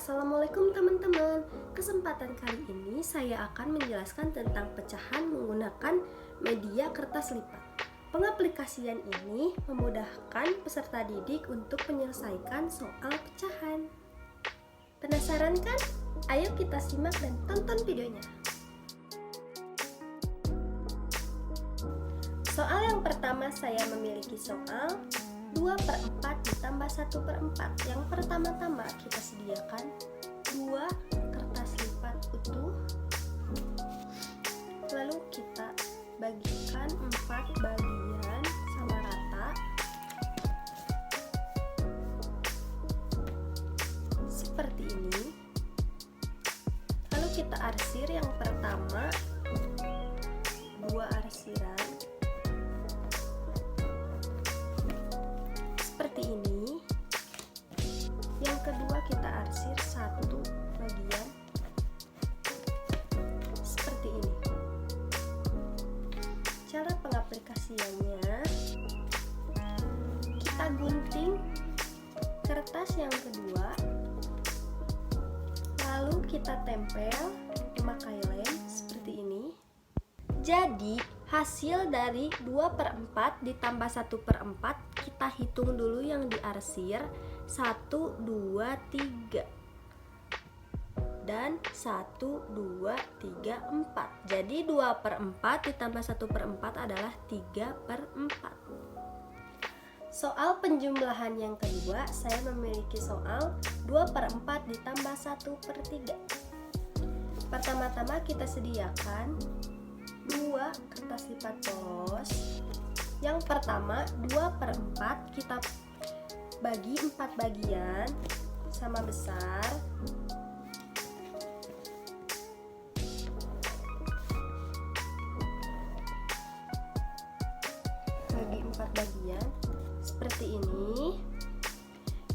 Assalamualaikum teman-teman. Kesempatan kali ini saya akan menjelaskan tentang pecahan menggunakan media kertas lipat. Pengaplikasian ini memudahkan peserta didik untuk menyelesaikan soal pecahan. Penasaran kan? Ayo kita simak dan tonton videonya. Soal yang pertama, saya memiliki soal 2/4 ditambah 1/4. Yang pertama-tama kita sediakan 2 kertas lipat utuh, lalu kita bagikan 4 bagian sama rata seperti ini. Lalu kita arsir yang pertama 2 arsiran seperti ini. Yang kedua kita arsir 1 bagian seperti ini. Cara pengaplikasiannya, kita gunting kertas yang kedua, lalu kita tempel memakai lem seperti ini. Jadi hasil dari 2/4 ditambah 1/4, kita hitung dulu yang diarsir 1, 2, 3 dan 1, 2, 3, 4. Jadi 2/4 ditambah 1/4 adalah 3/4. Soal penjumlahan yang kedua, saya memiliki soal 2/4 ditambah 1/3. Pertama-tama kita sediakan 2 kertas lipat polos. Yang pertama 2/4 kita bagi 4 bagian sama besar. Bagi 4 bagian seperti ini.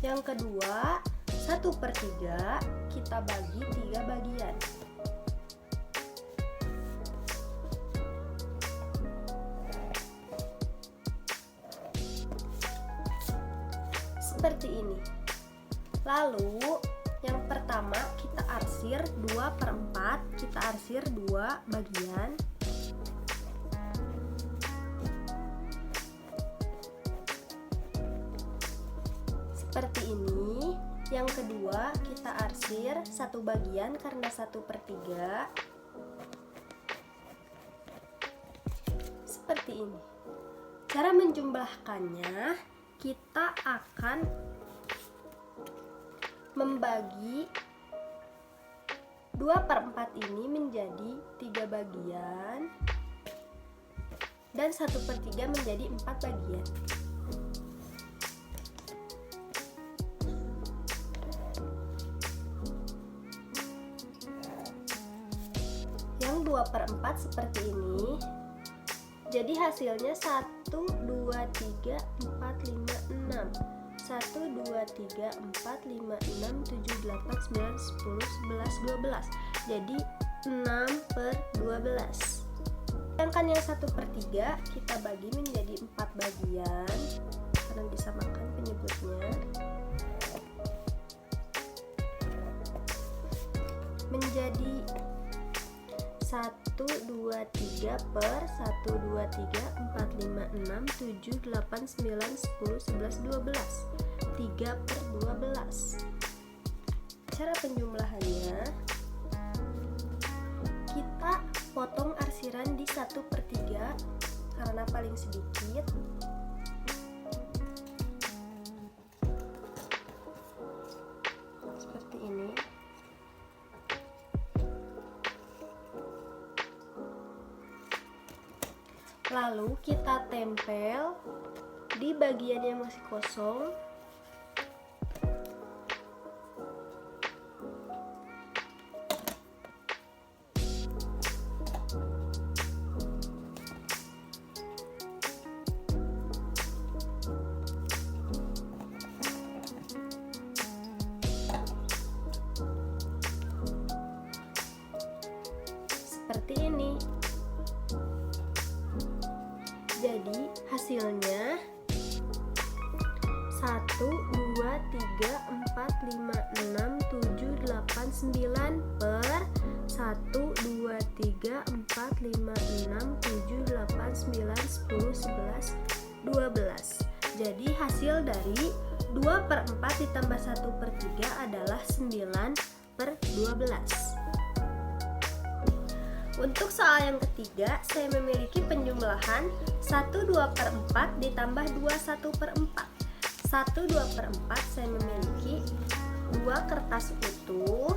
Yang kedua 1/3 kita bagi 3 bagian. Seperti ini. Lalu yang pertama kita arsir 2/4, kita arsir 2 bagian. Seperti ini. Yang kedua kita arsir 1 bagian karena 1/3. Seperti ini. Cara menjumlahkannya, kita akan membagi 2/4 ini menjadi 3 bagian dan 1/3 menjadi 4 bagian. Yang 2/4 seperti ini. Jadi hasilnya 1, 2, 3, 4, 5, 6. 1, 2, 3, 4, 5, 6, 7, 8, 9, 10, 11, 12. Jadi 6/12. Sedangkan yang 1/3 kita bagi menjadi 4 bagian karena disamakan penyebutnya. Menjadi 1, 2, 3 per 1, 2, 3, 4, 5, 6, 7, 8, 9, 10, 11, 12. 3/12. Cara penjumlahannya, kita potong arsiran di 1/3 karena paling sedikit. Seperti ini. Lalu kita tempel di bagian yang masih kosong. Seperti ini. Jadi hasilnya 1, 2, 3, 4, 5, 6, 7, 8, 9 per 1, 2, 3, 4, 5, 6, 7, 8, 9, 10, 11, 12. Jadi hasil dari 2 per 4 ditambah 1 per 3 adalah 9 per 12. Untuk soal yang ketiga, saya memiliki penjumlahan 1, 2 per 4 ditambah 2, 1 per 4. 1, 2 per 4 saya memiliki 2 kertas utuh,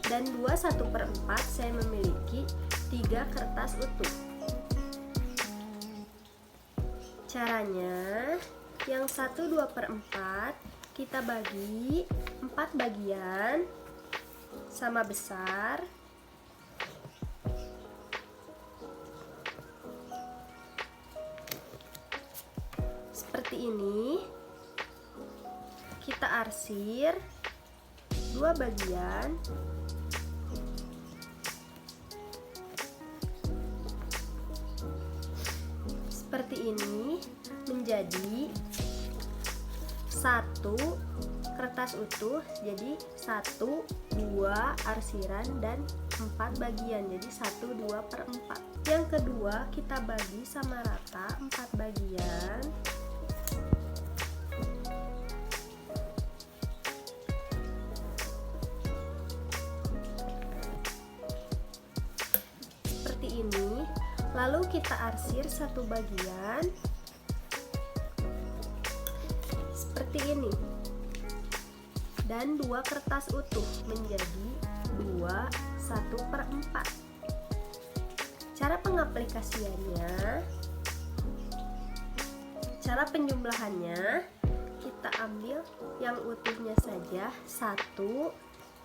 dan 2, 1 per 4 saya memiliki 3 kertas utuh. Caranya, yang 1, 2 per 4 kita bagi 4 bagian sama besar. Seperti ini. Kita arsir 2 bagian. Seperti ini menjadi 1 kertas utuh, jadi 1, 2 arsiran dan 4 bagian, jadi 1, 2 per 4. Yang kedua kita bagi sama rata 4 bagian. Seperti ini. Lalu kita arsir 1 bagian. Seperti ini. Dan 2 kertas utuh menjadi 2, 1 per 4. Cara pengaplikasiannya, cara penjumlahannya, kita ambil yang utuhnya saja 1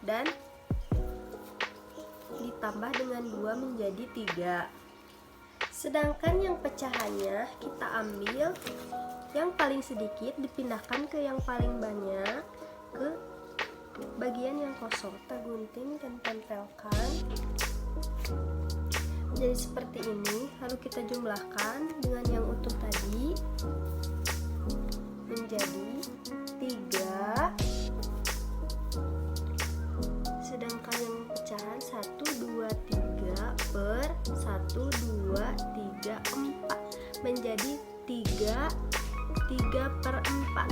dan ditambah dengan 2 menjadi 3. Sedangkan yang pecahannya kita ambil yang paling sedikit dipindahkan ke yang paling banyak, ke bagian yang kosong, kita gunting dan tempelkan. Jadi seperti ini. Lalu kita jumlahkan dengan yang utuh tadi menjadi 3. Sedangkan yang pecahan 1, 2, 3 per 1, 2, 3, 4 menjadi 3 per 4.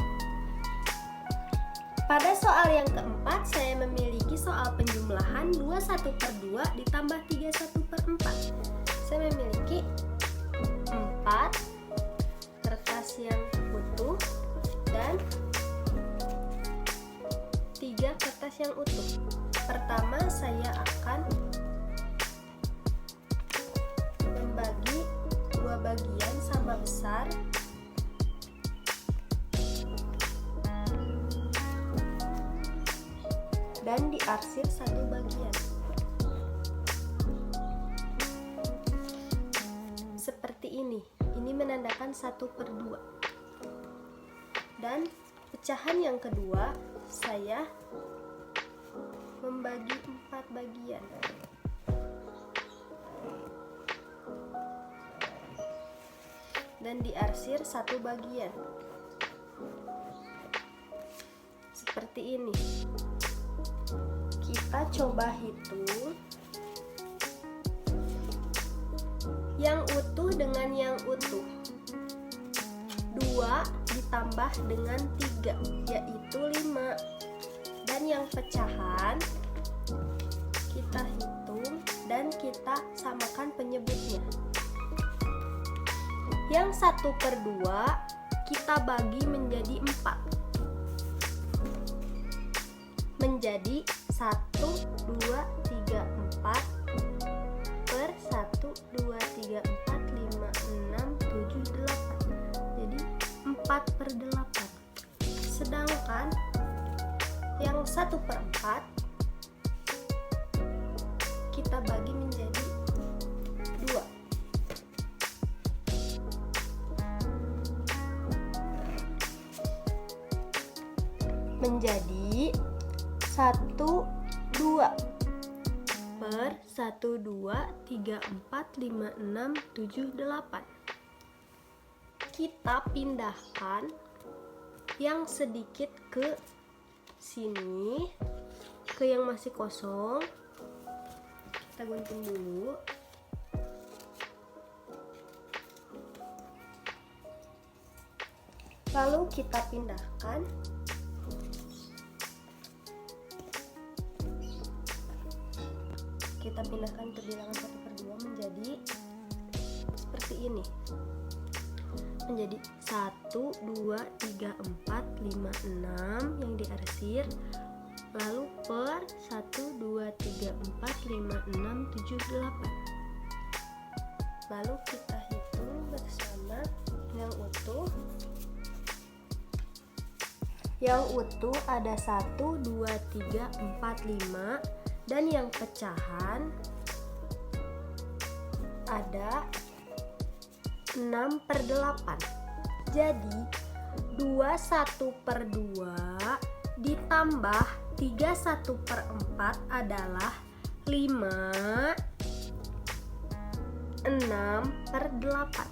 Pada soal yang keempat, saya memiliki soal penjumlahan 2, 1 per 2 ditambah 3, 1 per 4. Saya memiliki 4 kertas yang utuh dan 3 kertas yang utuh. Pertama, saya akan membagi 2 bagian sama besar. Dan diarsir 1 bagian. Seperti ini. Ini menandakan 1 per 2. Dan pecahan yang kedua, saya membagi 4 bagian. Dan diarsir 1 bagian. Seperti ini. Kita coba hitung yang utuh dengan yang utuh. 2 ditambah dengan 3 yaitu 5. Dan yang pecahan kita hitung dan kita samakan penyebutnya. Yang 1 per 2 kita bagi menjadi 4. Menjadi 1, 2, 3, 4 per 1, 2, 3, 4, 5, 6, 7, 8. Jadi 4 per 8. Sedangkan yang 1 per 4 kita bagi menjadi 2. Menjadi 1, 2 per 1, 2, 3, 4, 5, 6, 7, 8. Kita pindahkan yang sedikit ke sini, ke yang masih kosong kita gunting dulu. Lalu kita pindahkan. Kita pindahkan ke bilangan 1/2 menjadi seperti ini. Menjadi 1, 2, 3, 4, 5, 6 yang diarsir. Lalu per 1, 2, 3, 4, 5, 6, 7, 8. Lalu kita hitung bersama yang utuh. Yang utuh ada 1, 2, 3, 4, 5. Dan yang pecahan ada 6/8. Jadi 21/2 ditambah 31/4 adalah 6/8.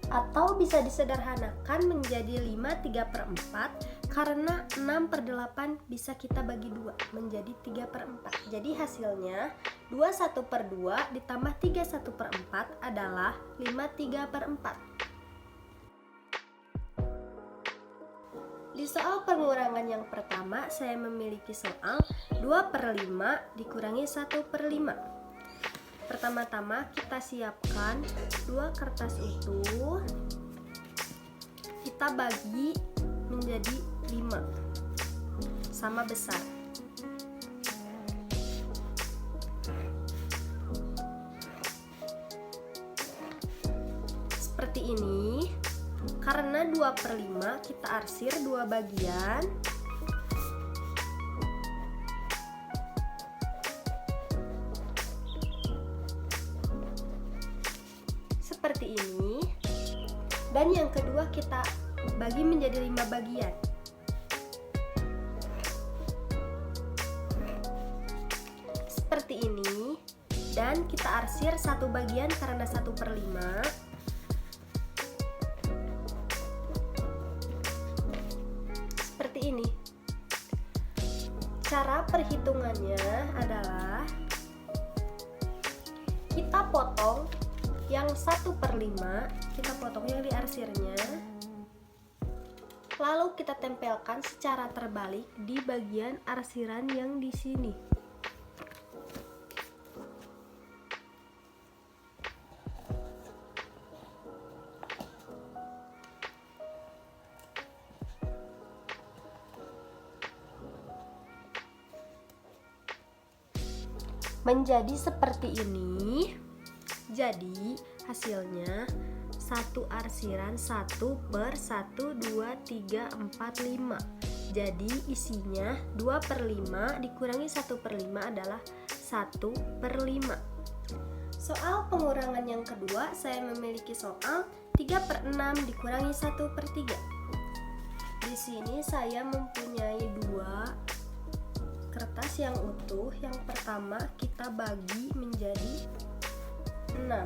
Atau bisa disederhanakan menjadi 5/3/4 karena 6/8 bisa kita bagi 2 menjadi 3/4. Jadi hasilnya 21/2 ditambah 31/4 adalah 5/3/4. Di soal pengurangan yang pertama, saya memiliki soal 2/5 dikurangi 1/5. Pertama-tama kita siapkan 2 kertas utuh. Kita bagi menjadi 5 sama besar. Seperti ini. Karena 2/5 kita arsir 2 bagian. Seperti ini. Dan yang kedua kita bagi menjadi 5 bagian. Seperti ini. Dan kita arsir 1 bagian karena 1/5. Ini cara perhitungannya adalah kita potong yang 1/5, kita potong yang diarsirnya, lalu kita tempelkan secara terbalik di bagian arsiran yang di sini. Menjadi seperti ini. Jadi hasilnya 1 arsiran 1/1, 2, 3, 4, 5. Jadi isinya 2/5 dikurangi 1/5 adalah 1/5. Soal pengurangan yang kedua, saya memiliki soal 3/6 dikurangi 1/3. Di sini saya mempunyai 2 kertas yang utuh. Yang pertama kita bagi menjadi 6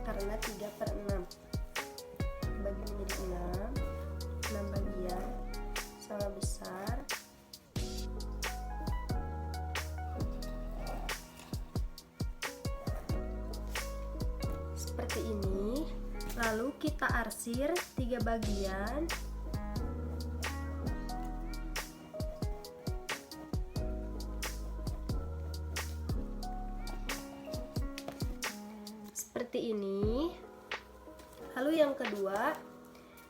karena 3/6 bagi menjadi 6 bagian sama besar. Seperti ini. Lalu kita arsir 3 bagian. Seperti ini. Lalu yang kedua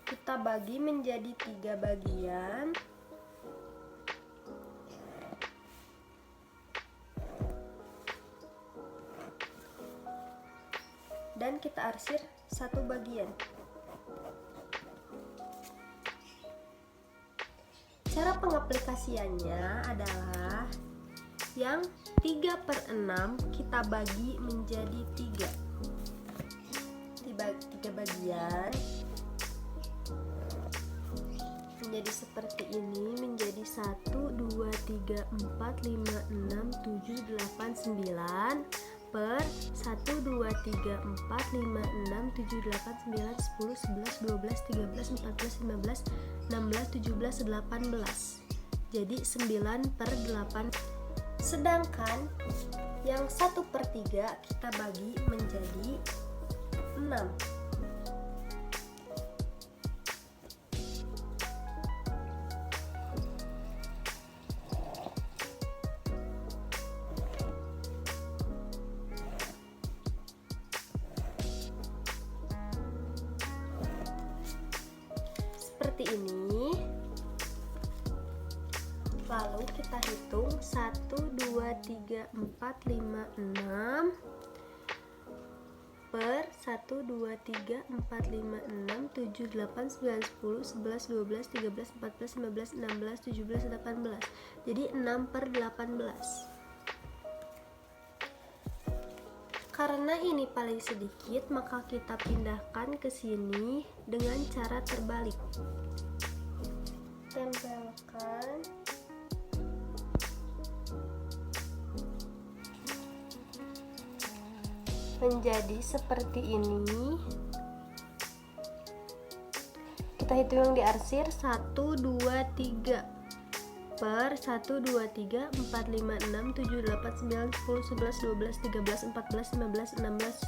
kita bagi menjadi 3 bagian. Dan kita arsir 1 bagian. Cara pengaplikasiannya adalah yang 3/6 kita bagi menjadi 3 bagian menjadi seperti ini, menjadi 1, 2, 3, 4, 5, 6, 7, 8, 9. per 1, 2, 3, 4, 5, 6, 7, 8, 9, 10, 11, 12, 13, 14, 15, 16, 17, 18. Jadi 9 per 8. Sedangkan yang 1/3 kita bagi menjadi 6. Seperti ini. Lalu kita hitung 1, 2, 3, 4, 5, 6 per 1, 2, 3, 4, 5, 6, 7, 8, 9, 10, 11, 12, 13, 14, 15, 16, 17, 18. Jadi 6 per 18. Karena ini paling sedikit, maka kita pindahkan ke sini dengan cara terbalik. Tempelkan menjadi seperti ini. Kita hitung yang diarsir 1, 2, 3 per 1, 2, 3, 4, 5, 6, 7, 8, 9, 10, 11, 12, 13, 14, 15, 16,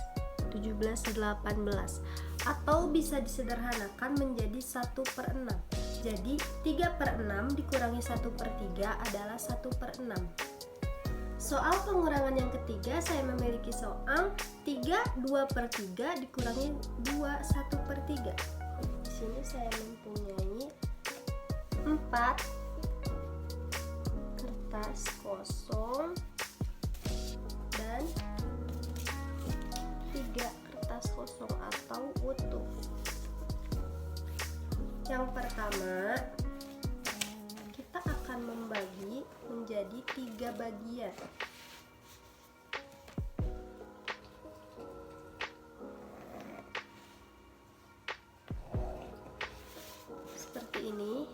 17, 18. Atau bisa disederhanakan menjadi 1/6. Jadi 3/6 dikurangi 1/3 adalah 1/6. Soal pengurangan yang ketiga, saya memiliki soal 3, 2/3 dikurangi 2, 1/3. Di sini saya mempunyai 4 kertas kosong dan 3 kertas kosong atau utuh. Yang pertama, kita akan membagi menjadi 3 bagian. Seperti ini.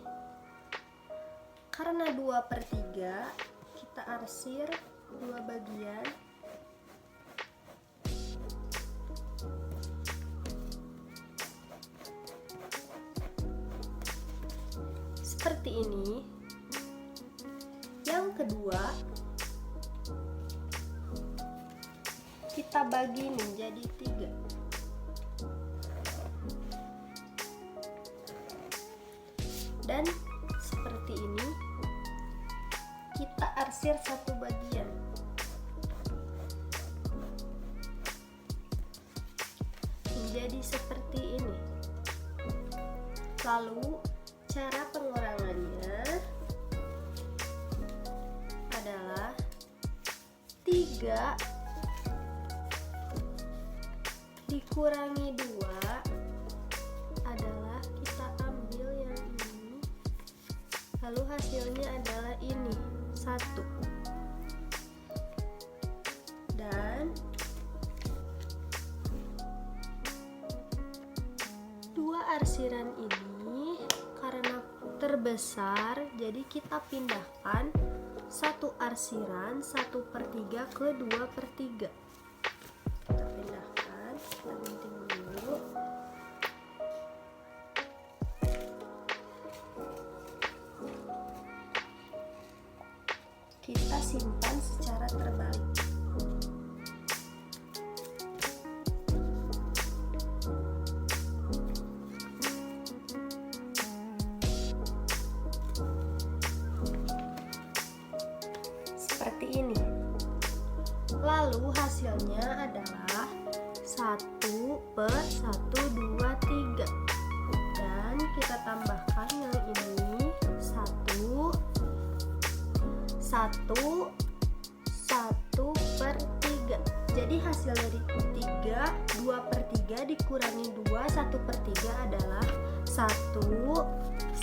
Karena 2/3, kita arsir 2 bagian. Seperti ini. Yang kedua, kita bagi menjadi 3. Dan seperti ini, kita arsir 1 bagian. Menjadi seperti ini. Lalu cara pengurangannya adalah 3 dikurangi 2 adalah kita ambil yang ini, lalu hasilnya adalah ini 1. Dan 2 arsiran ini karena terbesar, jadi kita pindahkan 1 arsiran 1/3 ke 2/3. Kita pindahkan, kita gunting dulu. Kita simpan secara terbalik. Seperti ini. Lalu hasilnya adalah 1 per 1, 2, 3. Dan kita tambahkan yang ini 1, 1/3. Jadi hasil dari 3, 2/3 dikurangi 2, 1/3 adalah 1,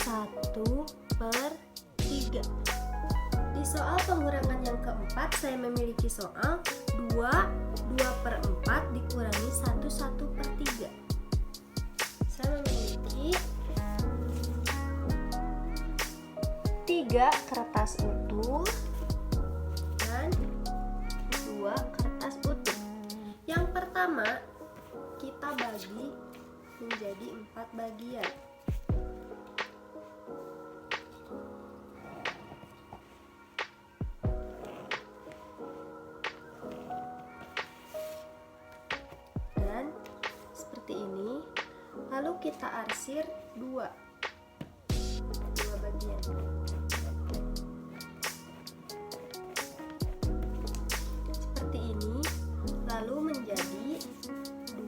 1/3. Di soal pengurangan yang keempat, saya memiliki soal 2, 2/4 dikurangi 1, 1/3. Saya memiliki 3 kertas utuh dan 2 kertas utuh. pertama kita bagi menjadi 4 bagian. Dan seperti ini. Lalu kita arsir dua bagian. Seperti ini. Lalu menjadi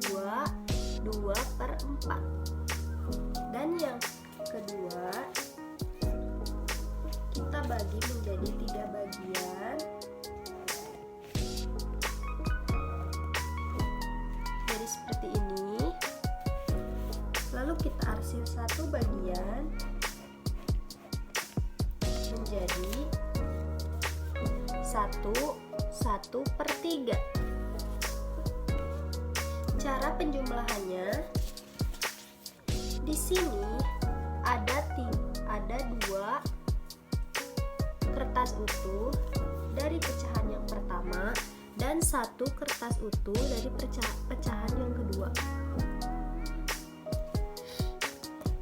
2/4. Dan yang kedua kita bagi menjadi 3 bagian. Jadi seperti ini. Lalu kita arsir 1 bagian menjadi 1/3. Cara penjumlahannya, di sini ada 2 kertas utuh dari pecahan yang pertama dan 1 kertas utuh dari pecahan yang kedua.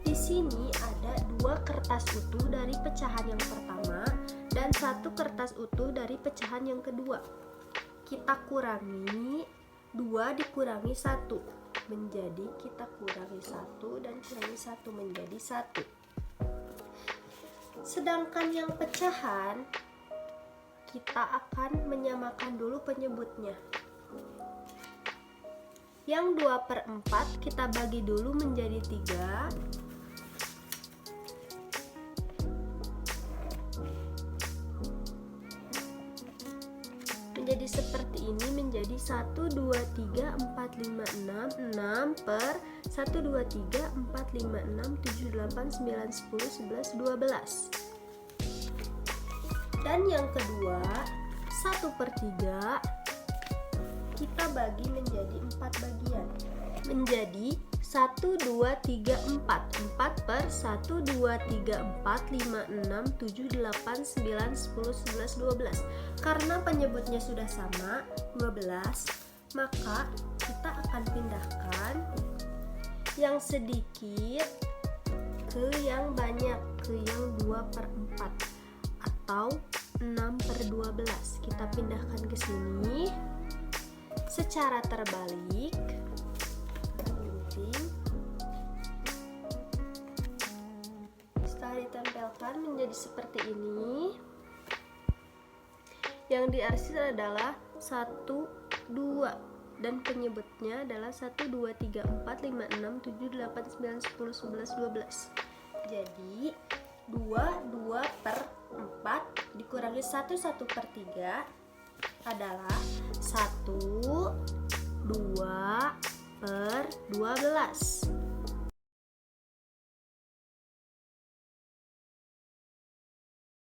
Di sini ada 2 kertas utuh dari pecahan yang pertama dan 1 kertas utuh dari pecahan yang kedua. Kita kurangi 2 dikurangi 1 menjadi, kita kurangi 1 dan kurangi 1 menjadi 1. Sedangkan yang pecahan kita akan menyamakan dulu penyebutnya. Yang 2/4 kita bagi dulu menjadi 3. Menjadi seperti ini, menjadi 1, 2, 3, 4, 5, 6 per 1, 2, 3, 4, 5, 6, 7, 8, 9, 10, 11, 12. Dan yang kedua 1/3 kita bagi menjadi 4 bagian, menjadi 1, 2, 3, 4 per 1, 2, 3, 4, 5, 6, 7, 8, 9, 10, 11, 12. Karena penyebutnya sudah sama 12, maka kita akan pindahkan yang sedikit ke yang banyak, ke yang 2/4 atau 6/12. Kita pindahkan ke sini secara terbalik. Setelah ditempelkan menjadi seperti ini. Yang diarsir adalah 1, 2 dan penyebutnya adalah 1, 2, 3, 4, 5, 6, 7, 8, 9, 10, 11, 12. Jadi 2/4 dikurangi 1/3 adalah 1, 2/12.